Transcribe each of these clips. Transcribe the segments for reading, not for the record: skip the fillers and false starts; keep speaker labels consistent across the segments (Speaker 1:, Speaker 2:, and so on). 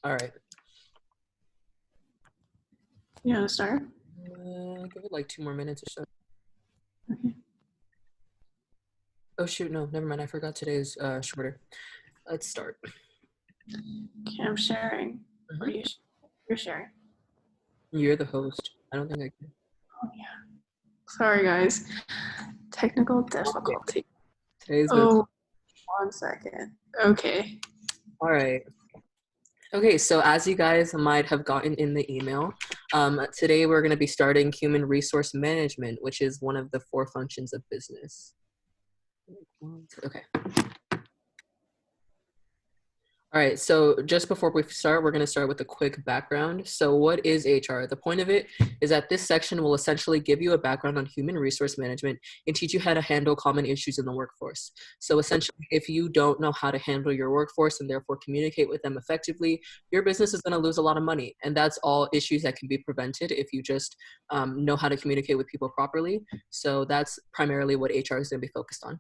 Speaker 1: All right.
Speaker 2: You want to start?
Speaker 1: Give it like 2 more minutes or so.
Speaker 2: Okay.
Speaker 1: Oh shoot, no, never mind. I forgot today's shorter. Let's start.
Speaker 2: Okay, I'm sharing. Or you're sharing.
Speaker 1: You're the host. I don't think I can.
Speaker 2: Oh yeah. Sorry guys. Technical difficulty.
Speaker 1: Today's been.
Speaker 2: Oh, 1 second. Okay.
Speaker 1: All right. Okay, so as you guys might have gotten in the email, today we're going to be starting human resource management, which is one of the 4 functions of business. Okay. All right, so just before we start, we're going to start with a quick background. So what is HR? The point of it is that this section will essentially give you a background on human resource management and teach you how to handle common issues in the workforce. So essentially, if you don't know how to handle your workforce and therefore communicate with them effectively, your business is going to lose a lot of money. And that's all issues that can be prevented if you just know how to communicate with people properly. So that's primarily what HR is going to be focused on.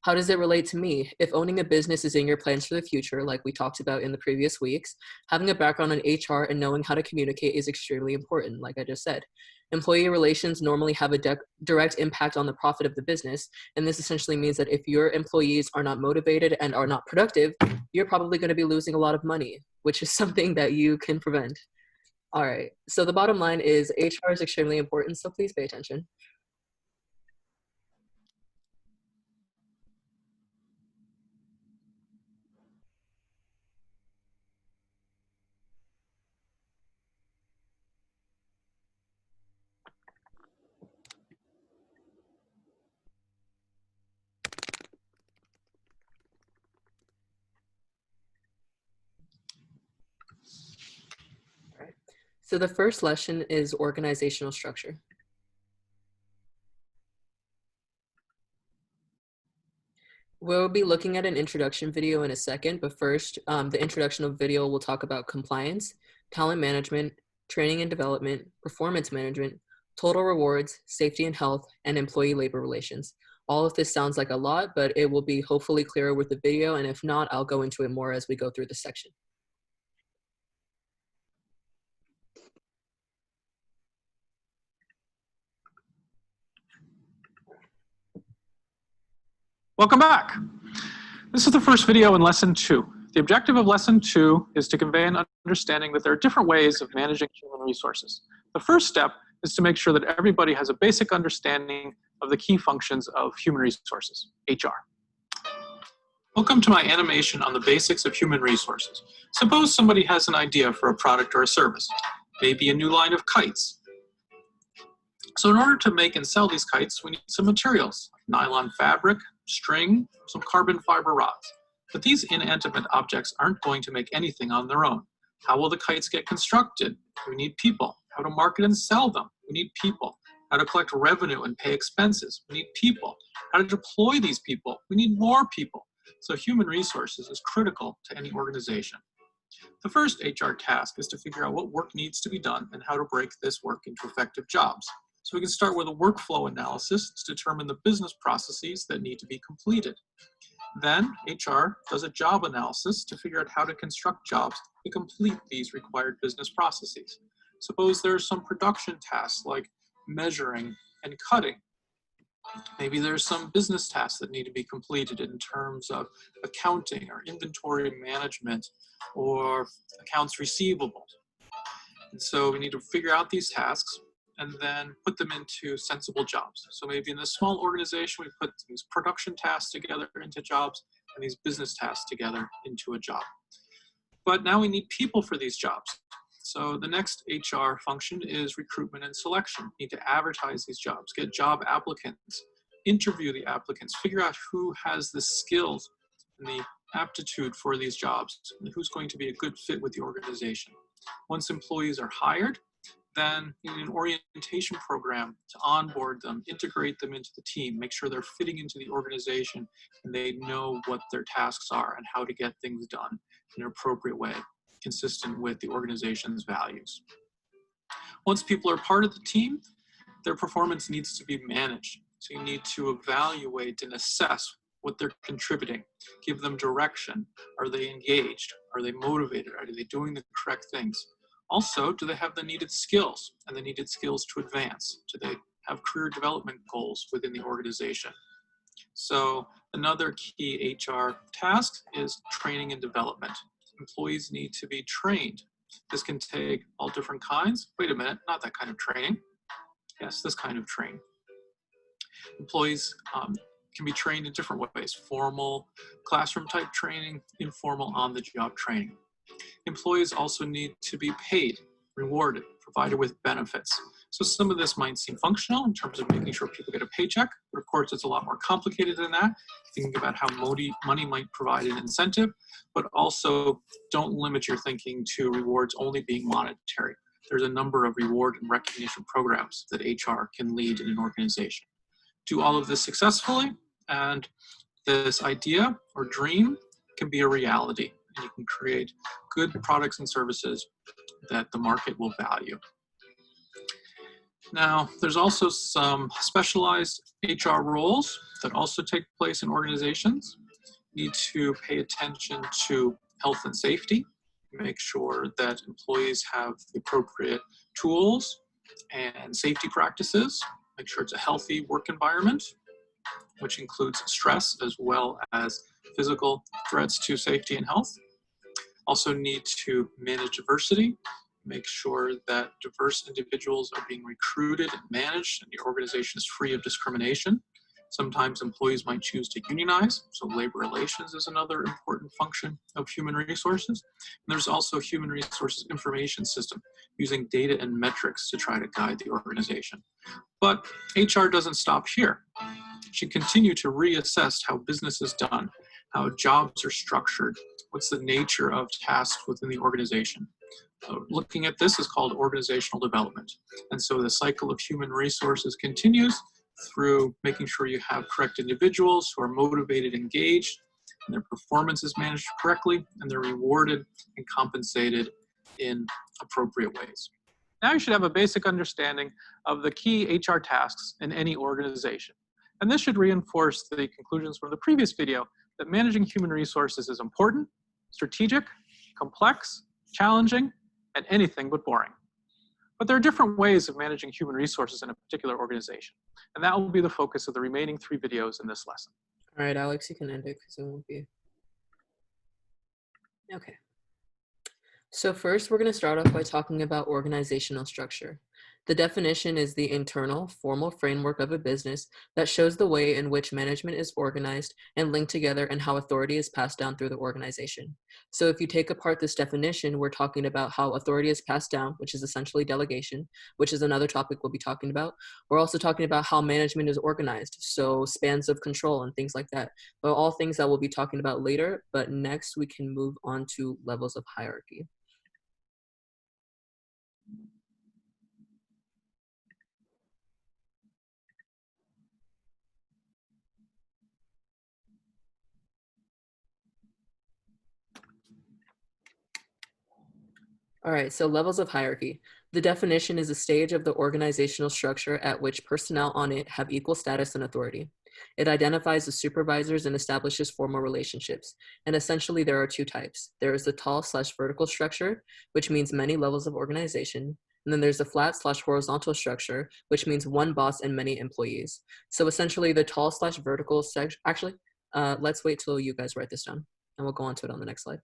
Speaker 1: How does it relate to me? If owning a business is in your plans for the future, like we talked about in the previous weeks, having a background in HR and knowing how to communicate is extremely important, like I just said. Employee relations normally have a direct impact on the profit of the business, and this essentially means that if your employees are not motivated and are not productive, you're probably going to be losing a lot of money, which is something that you can prevent. All right, so the bottom line is HR is extremely important, so please pay attention. So the first lesson is organizational structure. We'll be looking at an introduction video in a second, but first, the introduction of video will talk about compliance, talent management, training and development, performance management, total rewards, safety and health, and employee labor relations. All of this sounds like a lot, but it will be hopefully clearer with the video, and if not, I'll go into it more as we go through the section.
Speaker 3: Welcome back. This is the first video in Lesson 2. The objective of Lesson 2 is to convey an understanding that there are different ways of managing human resources. The first step is to make sure that everybody has a basic understanding of the key functions of human resources, HR. Welcome to my animation on the basics of human resources. Suppose somebody has an idea for a product or a service, maybe a new line of kites. So in order to make and sell these kites, we need some materials, nylon fabric, string, some carbon fiber rods. But these inanimate objects aren't going to make anything on their own. How will the kites get constructed? We need people. How to market and sell them? We need people. How to collect revenue and pay expenses? We need people. How to deploy these people? We need more people. So human resources is critical to any organization. The first HR task is to figure out what work needs to be done and how to break this work into effective jobs. So we can start with a workflow analysis to determine the business processes that need to be completed. Then HR does a job analysis to figure out how to construct jobs to complete these required business processes. Suppose there's some production tasks like measuring and cutting. Maybe there's some business tasks that need to be completed in terms of accounting or inventory management or accounts receivable. And so we need to figure out these tasks and then put them into sensible jobs. So maybe in a small organization, we put these production tasks together into jobs and these business tasks together into a job. But now we need people for these jobs. So the next HR function is recruitment and selection. We need to advertise these jobs, get job applicants, interview the applicants, figure out who has the skills and the aptitude for these jobs, and who's going to be a good fit with the organization. Once employees are hired, then in an orientation program to onboard them, integrate them into the team, make sure they're fitting into the organization and they know what their tasks are and how to get things done in an appropriate way, consistent with the organization's values. Once people are part of the team, their performance needs to be managed. So you need to evaluate and assess what they're contributing, give them direction. Are they engaged? Are they motivated? Are they doing the correct things? Also, do they have the needed skills and the needed skills to advance? Do they have career development goals within the organization? So another key HR task is training and development. Employees need to be trained. This can take all different kinds. Wait a minute, not that kind of training. Yes, this kind of training. Employees can be trained in different ways: formal classroom type training, informal on-the-job training. Employees also need to be paid, rewarded, provided with benefits. So some of this might seem functional in terms of making sure people get a paycheck, but of course it's a lot more complicated than that. Thinking about how money might provide an incentive, but also don't limit your thinking to rewards only being monetary. There's a number of reward and recognition programs that HR can lead in an organization. Do all of this successfully, and this idea or dream can be a reality, and you can create good products and services that the market will value. Now, there's also some specialized HR roles that also take place in organizations. You need to pay attention to health and safety, make sure that employees have the appropriate tools and safety practices, make sure it's a healthy work environment, which includes stress as well as physical threats to safety and health. Also need to manage diversity, make sure that diverse individuals are being recruited and managed and your organization is free of discrimination. Sometimes employees might choose to unionize, so labor relations is another important function of human resources. And there's also human resources information system, using data and metrics to try to guide the organization. But HR doesn't stop here. It should continue to reassess how business is done, how jobs are structured, what's the nature of tasks within the organization. Looking at this is called organizational development. And so the cycle of human resources continues through making sure you have correct individuals who are motivated, engaged, and their performance is managed correctly, and they're rewarded and compensated in appropriate ways. Now you should have a basic understanding of the key HR tasks in any organization. And this should reinforce the conclusions from the previous video that managing human resources is important, strategic, complex, challenging, and anything but boring. But there are different ways of managing human resources in a particular organization, and that will be the focus of the remaining 3 videos in this lesson.
Speaker 1: All right, Alex, you can end it because it won't be. Okay. So first, we're going to start off by talking about organizational structure. The definition is the internal, formal framework of a business that shows the way in which management is organized and linked together and how authority is passed down through the organization. So if you take apart this definition, we're talking about how authority is passed down, which is essentially delegation, which is another topic we'll be talking about. We're also talking about how management is organized, so spans of control and things like that. But all things that we'll be talking about later, but next we can move on to levels of hierarchy. All right, so levels of hierarchy. The definition is a stage of the organizational structure at which personnel on it have equal status and authority. It identifies the supervisors and establishes formal relationships. And essentially there are 2 types. There is the tall/vertical structure, which means many levels of organization. And then there's the flat/horizontal structure, which means one boss and many employees. So essentially the tall/vertical section, actually, let's wait till you guys write this down and we'll go on to it on the next slide.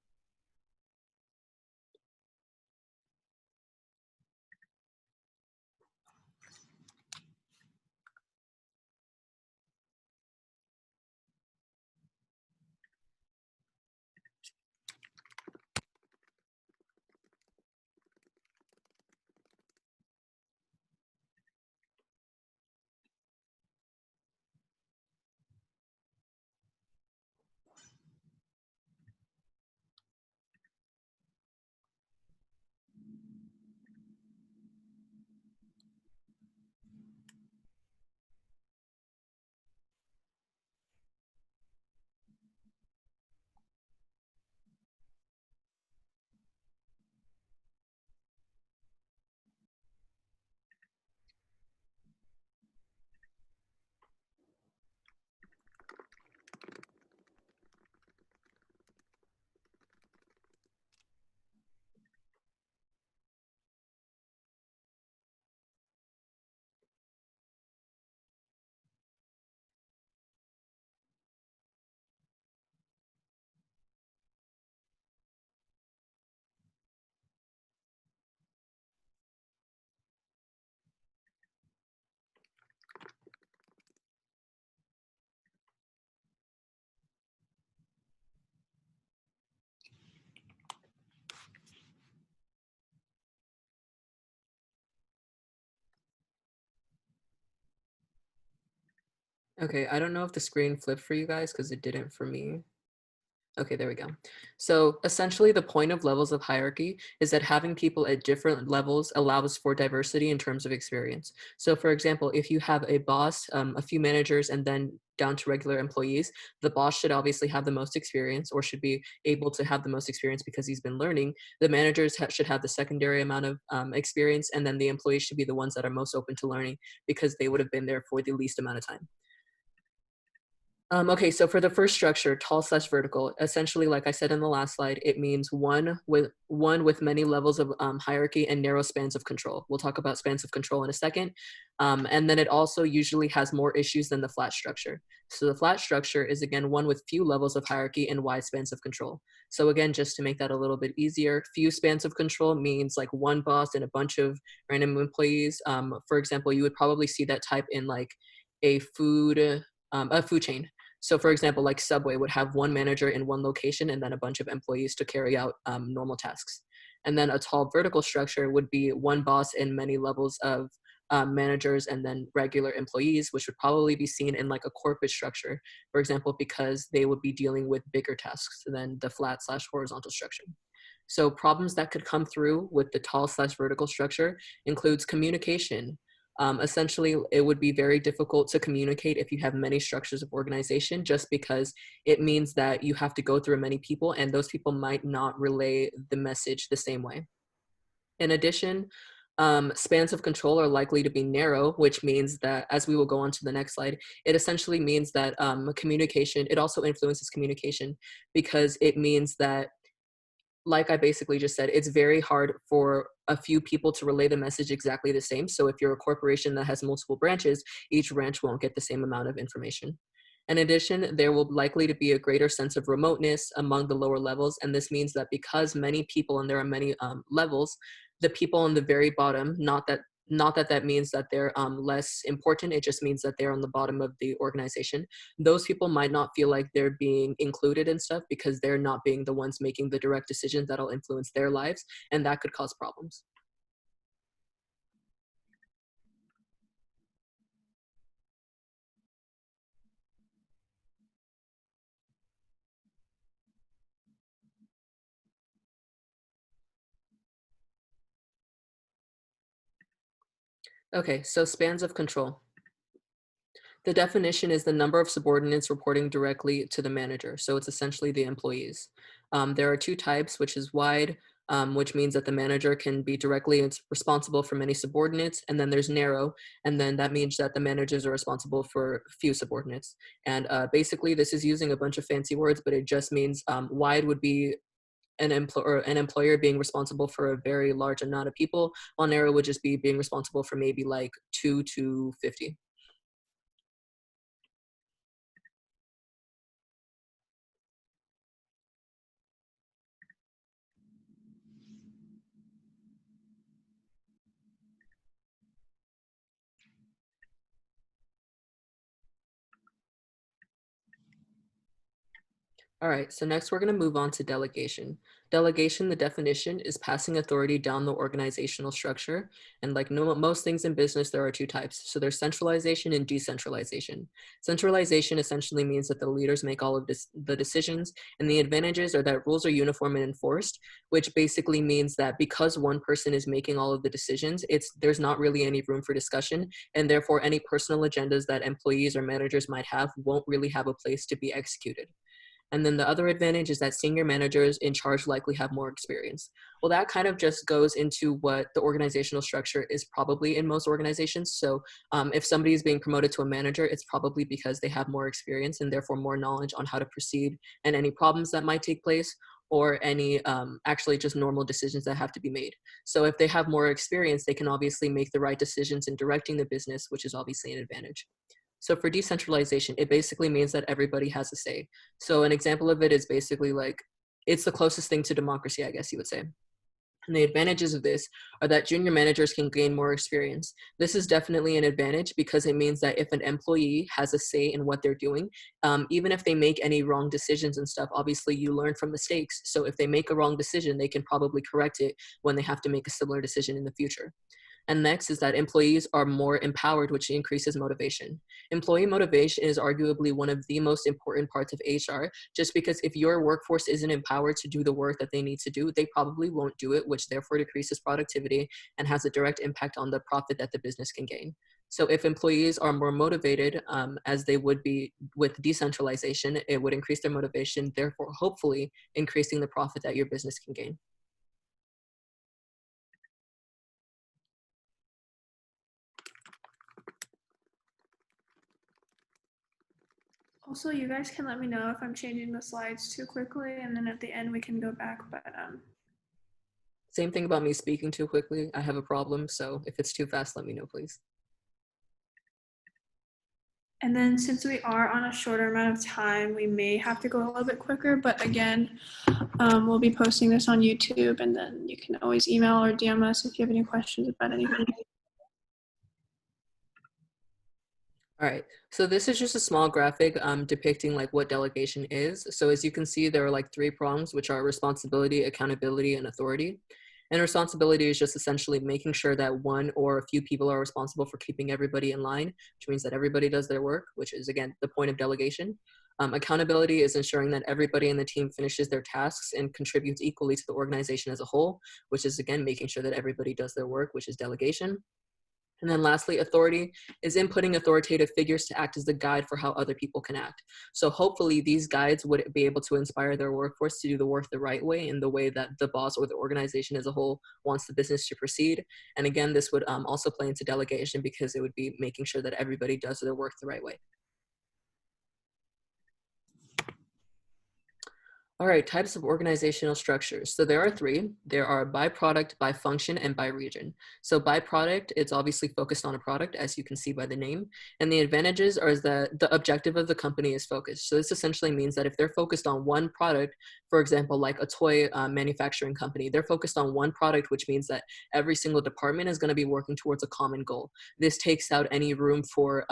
Speaker 1: Okay, I don't know if the screen flipped for you guys because it didn't for me. Okay, there we go. So essentially, the point of levels of hierarchy is that having people at different levels allows for diversity in terms of experience. So, for example, if you have a boss, a few managers, and then down to regular employees, the boss should obviously have the most experience or should be able to have the most experience because he's been learning. The managers should have the secondary amount of experience, and then the employees should be the ones that are most open to learning because they would have been there for the least amount of time. Okay, so for the first structure, tall slash vertical, essentially, like I said in the last slide, it means one with many levels of hierarchy and narrow spans of control. We'll talk about spans of control in a second. And then it also usually has more issues than the flat structure. So the flat structure is again one with few levels of hierarchy and wide spans of control. So again, just to make that a little bit easier, few spans of control means like one boss and a bunch of random employees. For example, you would probably see that type in like a food chain. So for example, like Subway would have one manager in one location and then a bunch of employees to carry out normal tasks. And then a tall vertical structure would be one boss and many levels of managers and then regular employees, which would probably be seen in like a corporate structure, for example, because they would be dealing with bigger tasks than the flat slash horizontal structure. So problems that could come through with the tall slash vertical structure includes communication. Essentially, it would be very difficult to communicate if you have many structures of organization, just because it means that you have to go through many people and those people might not relay the message the same way. In addition, spans of control are likely to be narrow, which means that, as we will go on to the next slide, it essentially means that communication, it also influences communication because it means that, like I basically just said, it's very hard for a few people to relay the message exactly the same. So if you're a corporation that has multiple branches, each branch won't get the same amount of information. In addition, there will likely to be a greater sense of remoteness among the lower levels. And this means that because many people and there are many levels, the people on the very bottom, not that means that they're less important, it just means that they're on the bottom of the organization. Those people might not feel like they're being included in stuff because they're not being the ones making the direct decisions that'll influence their lives, and that could cause problems. Okay, so spans of control. The definition is the number of subordinates reporting directly to the manager. So it's essentially the employees. There are two types, which is wide, which means that the manager can be directly responsible for many subordinates. And then there's narrow, and then that means that the managers are responsible for few subordinates. And basically, this is using a bunch of fancy words, but it just means wide would be an employer being responsible for a very large amount of people, while narrow would just be being responsible for maybe like 2 to 50. All right, so next we're going to move on to delegation. Delegation, the definition, is passing authority down the organizational structure. And like most things in business, there are two types. So there's centralization and decentralization. Centralization essentially means that the leaders make all of the decisions, and the advantages are that rules are uniform and enforced, which basically means that because one person is making all of the decisions, there's not really any room for discussion, and therefore any personal agendas that employees or managers might have won't really have a place to be executed. And then the other advantage is that senior managers in charge likely have more experience. Well, that kind of just goes into what the organizational structure is probably in most organizations. So if somebody is being promoted to a manager, it's probably because they have more experience and therefore more knowledge on how to proceed and any problems that might take place, or any actually just normal decisions that have to be made. So if they have more experience, they can obviously make the right decisions in directing the business, which is obviously an advantage. So for decentralization, it basically means that everybody has a say. So an example of it is basically like, it's the closest thing to democracy, I guess you would say. And the advantages of this are that junior managers can gain more experience. This is definitely an advantage because it means that if an employee has a say in what they're doing, even if they make any wrong decisions and stuff, obviously you learn from mistakes. So if they make a wrong decision, they can probably correct it when they have to make a similar decision in the future. And next is that employees are more empowered, which increases motivation. Employee motivation is arguably one of the most important parts of HR, just because if your workforce isn't empowered to do the work that they need to do, they probably won't do it, which therefore decreases productivity and has a direct impact on the profit that the business can gain. So if employees are more motivated, as they would be with decentralization, it would increase their motivation, therefore hopefully increasing the profit that your business can gain.
Speaker 2: Also, you guys can let me know if I'm changing the slides too quickly, and then at the end we can go back. But
Speaker 1: Same thing about me speaking too quickly. I have a problem, so if it's too fast, let me know, please.
Speaker 2: and then since we are on a shorter amount of time, we may have to go a little bit quicker. But again, we'll be posting this on YouTube, and then you can always email or DM us if you have any questions about anything.
Speaker 1: All right, so this is just a small graphic depicting like what delegation is. So as you can see, there are like 3 prongs, which are responsibility, accountability, and authority. And responsibility is just essentially making sure that one or a few people are responsible for keeping everybody in line, which means that everybody does their work, which is again, the point of delegation. Accountability is ensuring that everybody in the team finishes their tasks and contributes equally to the organization as a whole, which is again, making sure that everybody does their work, which is delegation. And then lastly, authority is inputting authoritative figures to act as the guide for how other people can act. So hopefully these guides would be able to inspire their workforce to do the work the right way, in the way that the boss or the organization as a whole wants the business to proceed. And again, this would also play into delegation, because it would be making sure that everybody does their work the right way. All right, types of organizational structures. So there are 3. There are by product, by function, and by region. So by product, it's obviously focused on a product, as you can see by the name. And the advantages are that the objective of the company is focused. So this essentially means that if they're focused on one product, for example, like a toy manufacturing company, they're focused on one product, which means that every single department is going to be working towards a common goal. This takes out any room for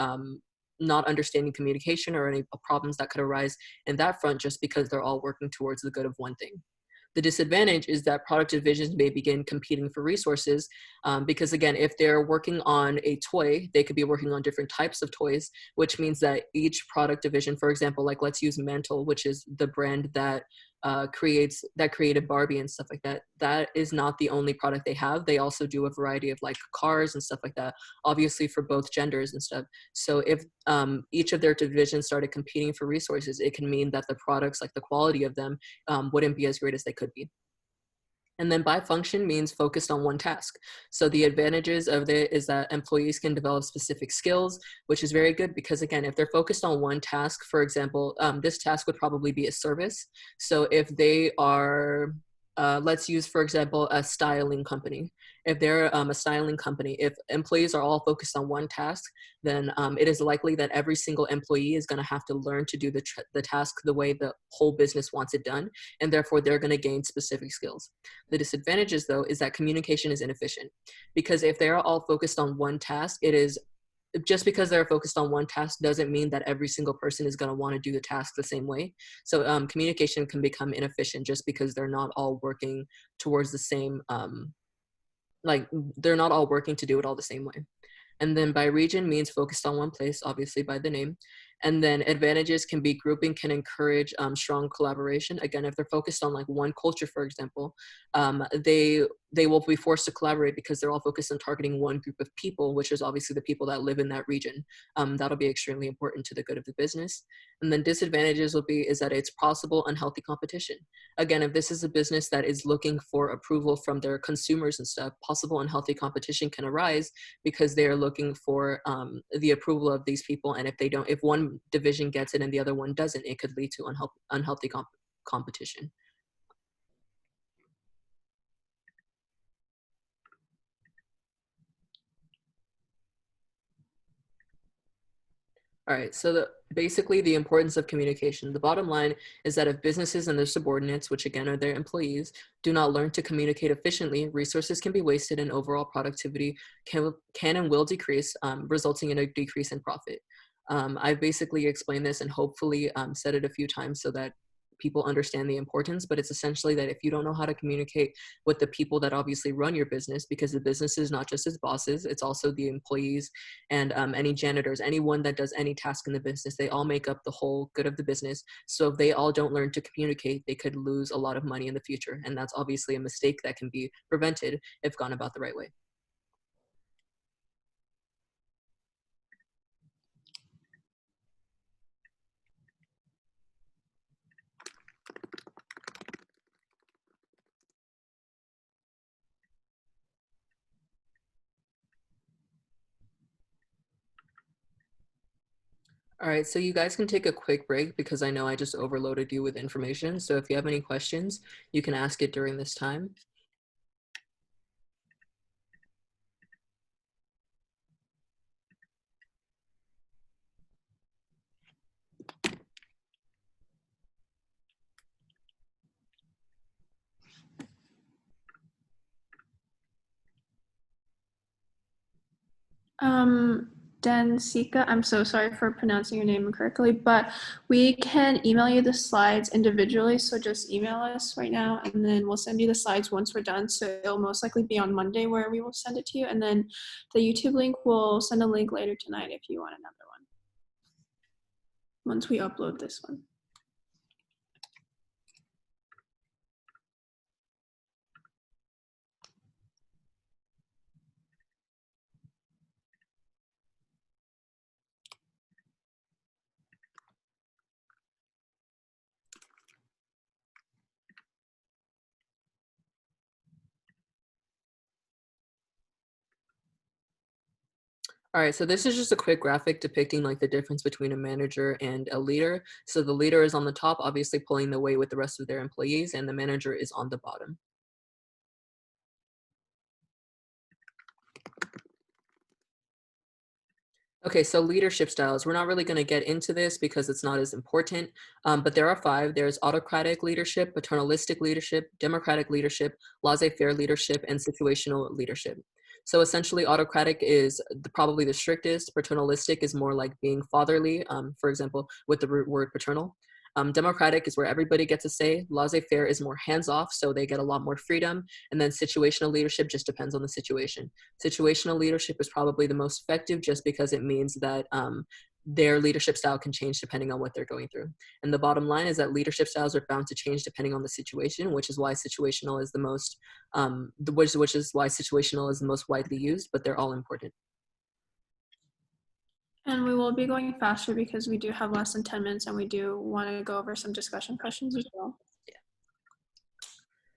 Speaker 1: not understanding communication or any problems that could arise in that front, just because they're all working towards the good of one thing. The disadvantage is that product divisions may begin competing for resources, because again, if they're working on a toy, they could be working on different types of toys, which means that each product division, for example, like let's use Mantle, which is the brand that created Barbie and stuff like that. That is not the only product they have. They also do a variety of like cars and stuff like that, obviously for both genders and stuff. So if each of their divisions started competing for resources, it can mean that the products, like the quality of them, wouldn't be as great as they could be. And then by function means focused on one task. So the advantages of it is that employees can develop specific skills, which is very good, because again, if they're focused on one task, for example, this task would probably be a service. So if they are, let's use, for example, a styling company. If they're a styling company, if employees are all focused on one task, then it is likely that every single employee is going to have to learn to do the task the way the whole business wants it done, and therefore they're going to gain specific skills. The disadvantages, though, is that communication is inefficient, because if they are all focused on one task, it is just because they're focused on one task doesn't mean that every single person is going to want to do the task the same way. So communication can become inefficient just because they're not all working towards the same, like they're not all working to do it all the same way. And then by region means focused on one place, obviously by the name. And then advantages can be grouping can encourage strong collaboration. Again, if they're focused on like one culture, for example, they will be forced to collaborate because they're all focused on targeting one group of people, which is obviously the people that live in that region. That'll be extremely important to the good of the business. And then disadvantages is that it's possible unhealthy competition. Again, if this is a business that is looking for approval from their consumers and stuff, possible unhealthy competition can arise because they are looking for the approval of these people. And if one division gets it and the other one doesn't, it could lead to unhealthy competition. All right, so basically the importance of communication. The bottom line is that if businesses and their subordinates, which again are their employees, do not learn to communicate efficiently, resources can be wasted and overall productivity can and will decrease, resulting in a decrease in profit. I've basically explained this and hopefully said it a few times so that people understand the importance, but it's essentially that if you don't know how to communicate with the people that obviously run your business, because the business is not just its bosses, it's also the employees and any janitors, anyone that does any task in the business, they all make up the whole good of the business. So if they all don't learn to communicate, they could lose a lot of money in the future. And that's obviously a mistake that can be prevented if gone about the right way. All right, so you guys can take a quick break because I know I just overloaded you with information. So if you have any questions, you can ask it during this time.
Speaker 2: Densika, I'm so sorry for pronouncing your name incorrectly, but we can email you the slides individually. So just email us right now and then we'll send you the slides once we're done. So it'll most likely be on Monday where we will send it to you. And then the YouTube link, we'll send a link later tonight if you want another one. Once we upload this one.
Speaker 1: All right, so this is just a quick graphic depicting like the difference between a manager and a leader. So the leader is on the top, obviously pulling the weight with the rest of their employees, and the manager is on the bottom. Okay, so leadership styles. We're not really going to get into this because it's not as important, but there are 5. There's autocratic leadership, paternalistic leadership, democratic leadership, laissez-faire leadership, and situational leadership. So essentially, autocratic is probably the strictest. Paternalistic is more like being fatherly, for example, with the root word paternal. Democratic is where everybody gets a say. Laissez-faire is more hands-off, so they get a lot more freedom. And then situational leadership just depends on the situation. Situational leadership is probably the most effective just because it means that their leadership style can change depending on what they're going through. And the bottom line is that leadership styles are bound to change depending on the situation, which is why situational is the most, which is why situational is the most widely used, but they're all important.
Speaker 2: And we will be going faster because we do have less than 10 minutes and we do want to go over some discussion questions as well.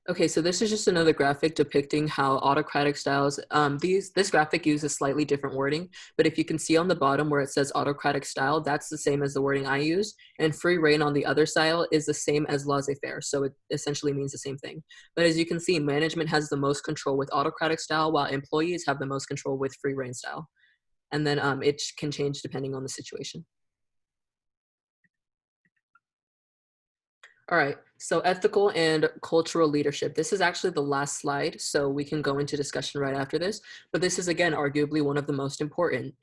Speaker 1: Okay, so this is just another graphic depicting how autocratic styles, this graphic uses slightly different wording, but if you can see on the bottom where it says autocratic style, that's the same as the wording I use, and free reign on the other style is the same as laissez-faire, so it essentially means the same thing. But as you can see, management has the most control with autocratic style, while employees have the most control with free reign style. And then it can change depending on the situation. All right, so ethical and cultural leadership. This is actually the last slide, so we can go into discussion right after this. But this is, again, arguably one of the most important.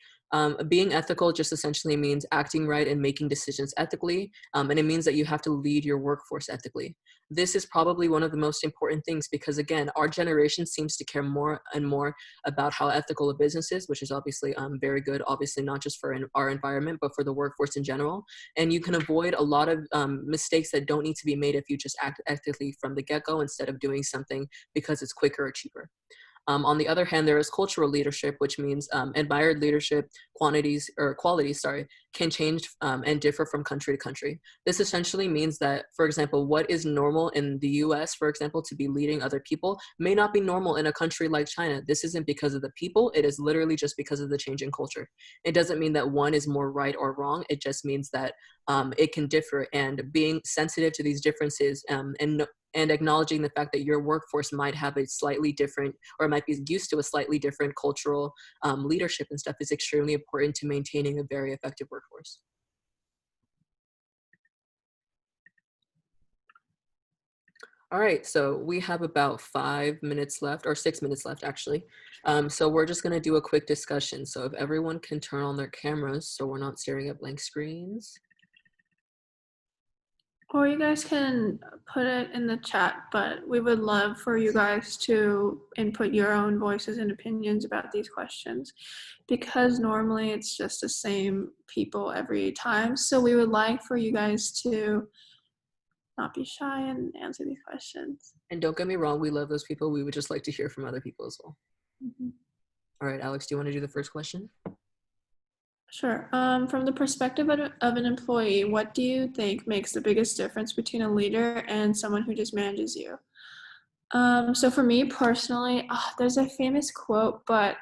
Speaker 1: Being ethical just essentially means acting right and making decisions ethically, and it means that you have to lead your workforce ethically. This is probably one of the most important things because, again, our generation seems to care more and more about how ethical a business is, which is obviously very good, obviously not just for our environment, but for the workforce in general. And you can avoid a lot of mistakes that don't need to be made if you just act ethically from the get-go instead of doing something because it's quicker or cheaper. On the other hand, there is cultural leadership, which means admired leadership qualities, can change and differ from country to country. This essentially means that, for example, what is normal in the US, for example, to be leading other people may not be normal in a country like China. This isn't because of the people, it is literally just because of the change in culture. It doesn't mean that one is more right or wrong, it just means that it can differ, and being sensitive to these differences and acknowledging the fact that your workforce might have a slightly different or might be used to a slightly different cultural leadership and stuff is extremely important to maintaining a very effective workforce. All right, so we have about 5 minutes left, or 6 minutes left actually. So we're just gonna do a quick discussion. So if everyone can turn on their cameras so we're not staring at blank screens.
Speaker 2: Or you guys can put it in the chat, but we would love for you guys to input your own voices and opinions about these questions, because normally it's just the same people every time. So we would like for you guys to not be shy and answer these questions.
Speaker 1: And don't get me wrong, we love those people. We would just like to hear from other people as well.
Speaker 2: Mhm.
Speaker 1: All right, Alex, do you want to do the first question?
Speaker 2: Sure. From the perspective of an employee, what do you think makes the biggest difference between a leader and someone who just manages you? So for me personally, there's a famous quote, but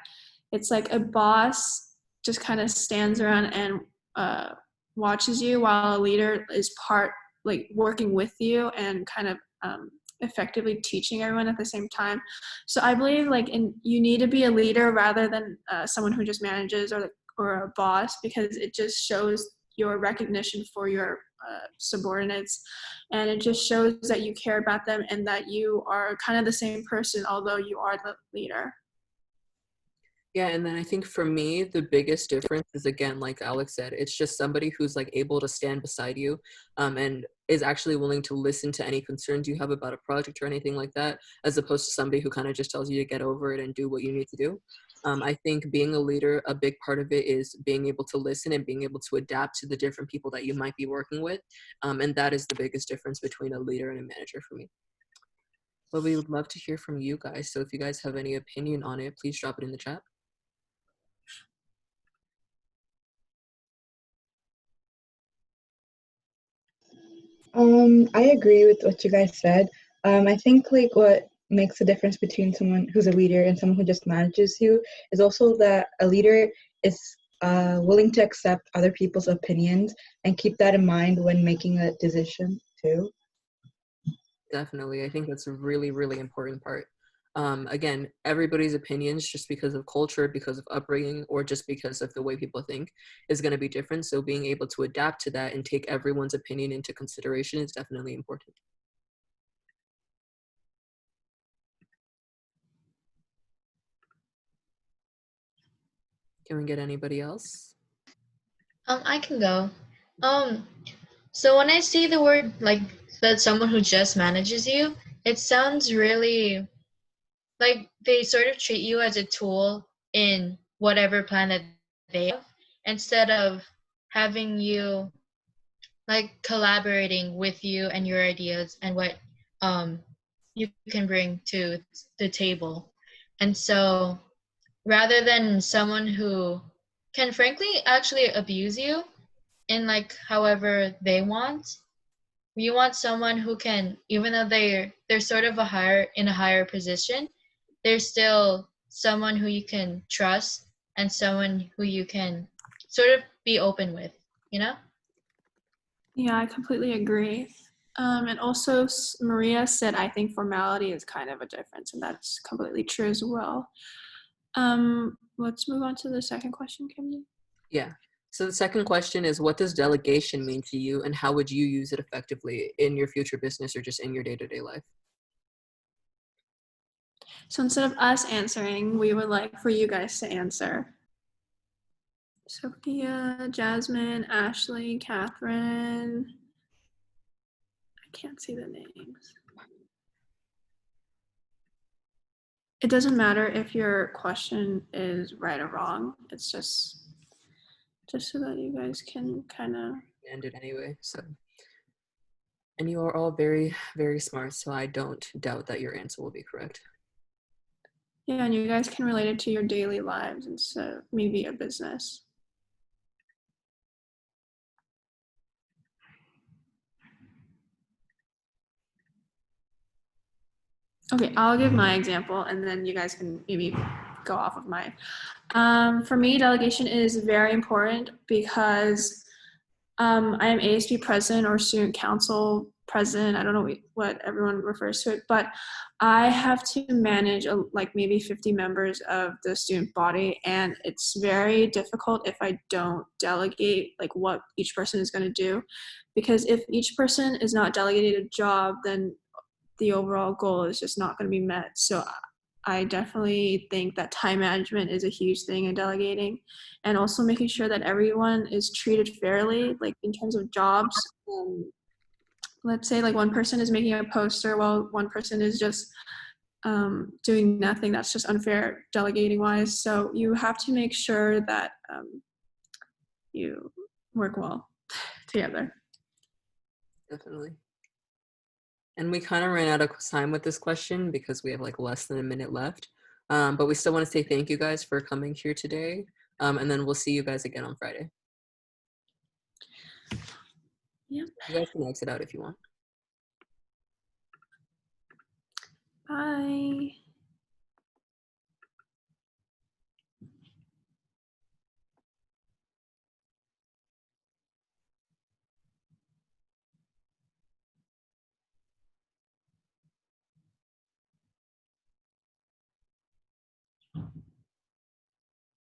Speaker 2: it's like a boss just kind of stands around and watches you, while a leader is like working with you and kind of effectively teaching everyone at the same time. So I believe you need to be a leader rather than someone who just manages, or a boss, because it just shows your recognition for your subordinates, and it just shows that you care about them and that you are kind of the same person, although you are the leader.
Speaker 1: Yeah, and then I think for me, the biggest difference is, again, like Alex said, it's just somebody who's like able to stand beside you, and is actually willing to listen to any concerns you have about a project or anything like that, as opposed to somebody who kind of just tells you to get over it and do what you need to do. I think being a leader, a big part of it is being able to listen and being able to adapt to the different people that you might be working with. And that is the biggest difference between a leader and a manager for me. But we would love to hear from you guys. So if you guys have any opinion on it, please drop it in the chat.
Speaker 4: I agree with what you guys said. I think like what makes the difference between someone who's a leader and someone who just manages you is also that a leader is willing to accept other people's opinions and keep that in mind when making a decision too.
Speaker 1: Definitely. I think that's a really, really important part. Again, everybody's opinions, just because of culture, because of upbringing, or just because of the way people think, is going to be different. So being able to adapt to that and take everyone's opinion into consideration is definitely important. Can we get anybody else?
Speaker 5: I can go. Um, so when I see the word like that, someone who just manages you, it sounds really like they sort of treat you as a tool in whatever plan that they have, instead of having you like collaborating with you and your ideas and what you can bring to the table. And so rather than someone who can frankly actually abuse you in like however they want, you want someone who can, even though they're sort of in a higher position, they're still someone who you can trust and someone who you can sort of be open with, you know?
Speaker 2: Yeah, I completely agree. And also, Maria said, I think formality is kind of a difference, and that's completely true as well. Let's move on to the second question, Kimberly.
Speaker 1: Yeah. So the second question is, what does delegation mean to you, and how would you use it effectively in your future business or just in your day-to-day life?
Speaker 2: So instead of us answering, we would like for you guys to answer. Sophia, Jasmine, Ashley, Catherine. I can't see the names. It doesn't matter if your question is right or wrong. It's just so that you guys can kind of
Speaker 1: End it anyway. So, and you are all very, very smart. So I don't doubt that your answer will be correct.
Speaker 2: yeah, and you guys can relate it to your daily lives and so maybe a business. Okay, I'll give my example and then you guys can maybe go off of mine. For me, delegation is very important because I am ASB president or student council president. I don't know what everyone refers to it, but I have to manage like maybe 50 members of the student body, and it's very difficult if I don't delegate like what each person is going to do, because if each person is not delegated a job, then the overall goal is just not going to be met. So I definitely think that time management is a huge thing in delegating, and also making sure that everyone is treated fairly, like in terms of jobs. let's say like one person is making a poster while one person is just doing nothing. That's just unfair delegating wise. So you have to make sure that you work well together.
Speaker 1: Definitely. And we kind of ran out of time with this question because we have like less than a minute left. But we still want to say thank you guys for coming here today. And then we'll see you guys again on Friday.
Speaker 2: Yeah.
Speaker 1: You guys can exit out if you want.
Speaker 2: Bye.